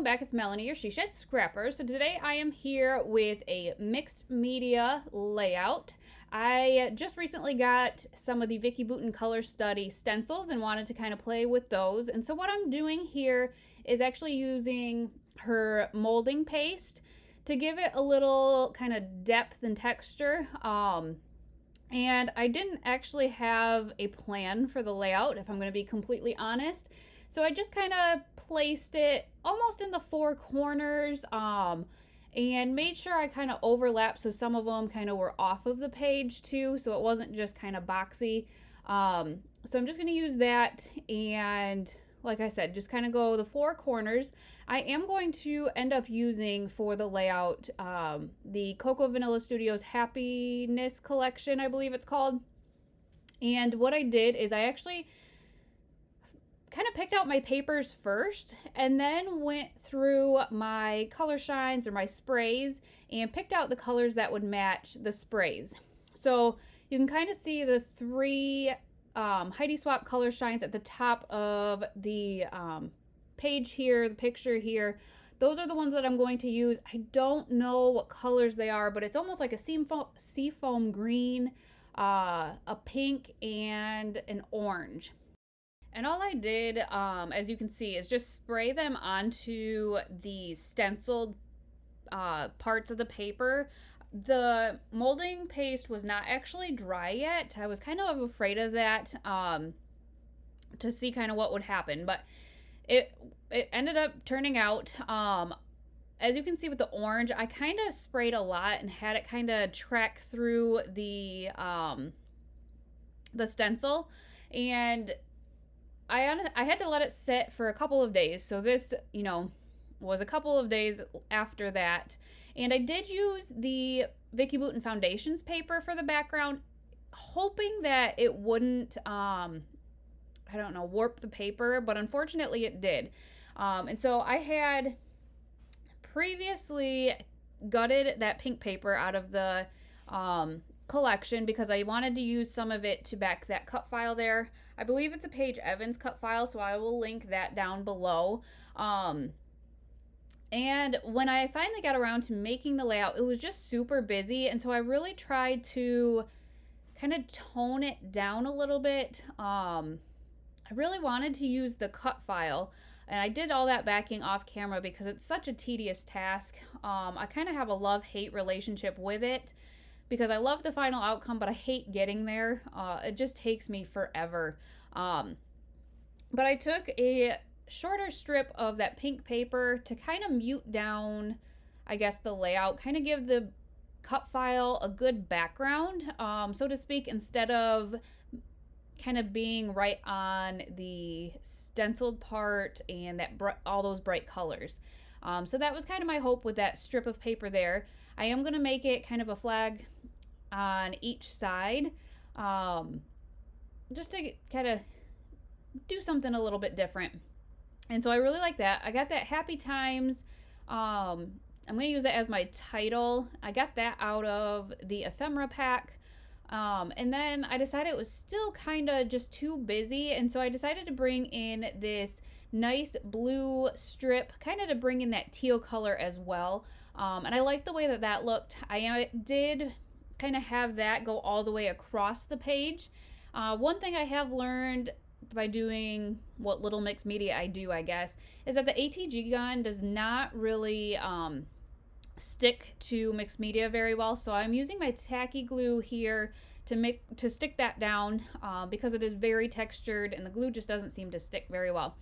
back, it's Melanie, your She Shed Scrapper. So today I am here with a mixed media layout. I just recently got some of the Vicki Boutin Color Study stencils and wanted to kind of play with those. And so what I'm doing here is actually using her molding paste to give it a little kind of depth and texture. And I didn't actually have a plan for the layout, if I'm going to be completely honest. So I just kind of placed it almost in the four corners and made sure I kind of overlapped, so some of them kind of were off of the page too, so it wasn't just kind of boxy. So I'm just going to use that, and like I said, just kind of go the four corners. I am going to end up using for the layout the Cocoa Vanilla Studios Happiness Collection, I believe it's called. And what I did is I actually kind of picked out my papers first and then went through my color shines or my sprays and picked out the colors that would match the sprays. So you can kind of see the three Heidi Swapp Color Shines at the top of the page here, the picture here. Those are the ones that I'm going to use. I don't know what colors they are, but it's almost like a seafoam green, a pink, and an orange. And all I did, as you can see, is just spray them onto the stenciled parts of the paper. The molding paste was not actually dry yet. I was kind of afraid of that to see kind of what would happen, but it ended up turning out. As you can see with the orange, I kind of sprayed a lot and had it kind of track through the stencil, and I had to let it sit for a couple of days. So this, was a couple of days after that. And I did use the Vicki Boutin Foundations paper for the background, hoping that it wouldn't, warp the paper, but unfortunately it did. And so I had previously gutted that pink paper out of the collection because I wanted to use some of it to back that cut file there. I believe it's a Paige Evans cut file, so I will link that down below. And when I finally got around to making the layout, it was just super busy, and so I really tried to kind of tone it down a little bit. I really wanted to use the cut file, and I did all that backing off camera because it's such a tedious task. I kind of have a love-hate relationship with it because I love the final outcome, but I hate getting there. It just takes me forever. But I took a shorter strip of that pink paper to kind of mute down, I guess, the layout, kind of give the cut file a good background, so to speak, instead of kind of being right on the stenciled part and that all those bright colors. So that was kind of my hope with that strip of paper there. I am going to make it kind of a flag on each side, just to kind of do something a little bit different. And so I really like that. I got that Happy Times. I'm going to use it as my title. I got that out of the ephemera pack. And then I decided it was still kind of just too busy. And so I decided to bring in this nice blue strip, kind of to bring in that teal color as well. And I like the way that that looked. I did kind of have that go all the way across the page. One thing I have learned by doing what little mixed media I do, I guess, is that the ATG gun does not really stick to mixed media very well. So I'm using my tacky glue here to stick that down because it is very textured and the glue just doesn't seem to stick very well.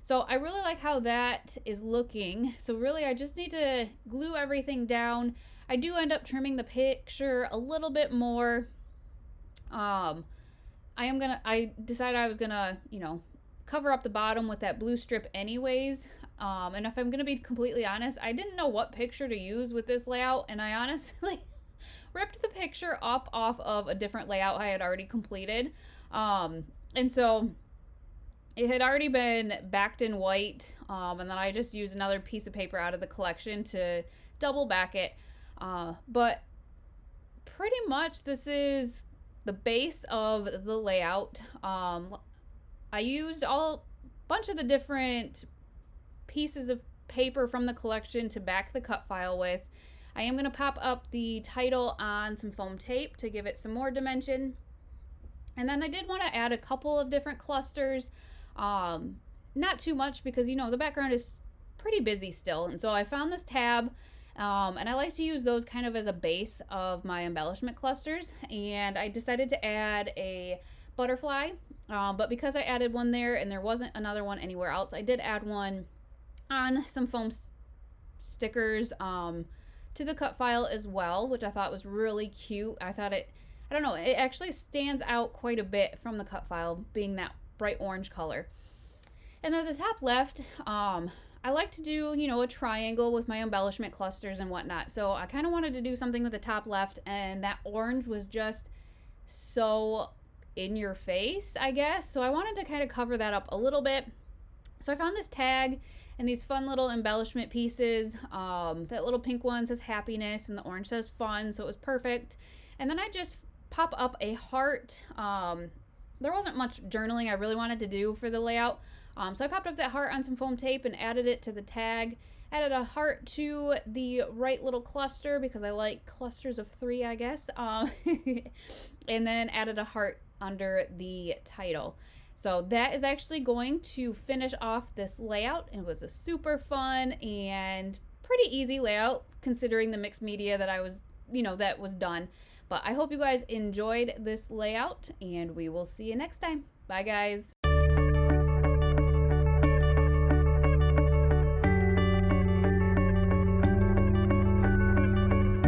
So I really like how that is looking. So really I just need to glue everything down. I do end up trimming the picture a little bit more. I decided I was gonna, cover up the bottom with that blue strip anyways. And if I'm gonna be completely honest, I didn't know what picture to use with this layout, and I honestly ripped the picture up off of a different layout I had already completed. And so it had already been backed in white, and then I just used another piece of paper out of the collection to double back it. But pretty much this is the base of the layout. I used a bunch of the different pieces of paper from the collection to back the cut file with. I am going to pop up the title on some foam tape to give it some more dimension. And then I did want to add a couple of different clusters. Not too much because, you know, the background is pretty busy still. And so I found this tab, and I like to use those kind of as a base of my embellishment clusters. And I decided to add a butterfly, but because I added one there and there wasn't another one anywhere else, I did add one on some foam stickers to the cut file as well, which I thought was really cute. I thought it actually stands out quite a bit from the cut file, being that bright orange color. And then the top left, I like to do, you know, a triangle with my embellishment clusters and whatnot. So I kind of wanted to do something with the top left, and that orange was just so in your face, I guess. So I wanted to kind of cover that up a little bit. So I found this tag and these fun little embellishment pieces. That little pink one says happiness and the orange says fun, so it was perfect. And then I just pop up a heart. There wasn't much journaling I really wanted to do for the layout. So I popped up that heart on some foam tape and added it to the tag. Added a heart to the right little cluster because I like clusters of 3, I guess. And then added a heart under the title. So that is actually going to finish off this layout. It was a super fun and pretty easy layout considering the mixed media that that was done. But I hope you guys enjoyed this layout, and we will see you next time. Bye, guys.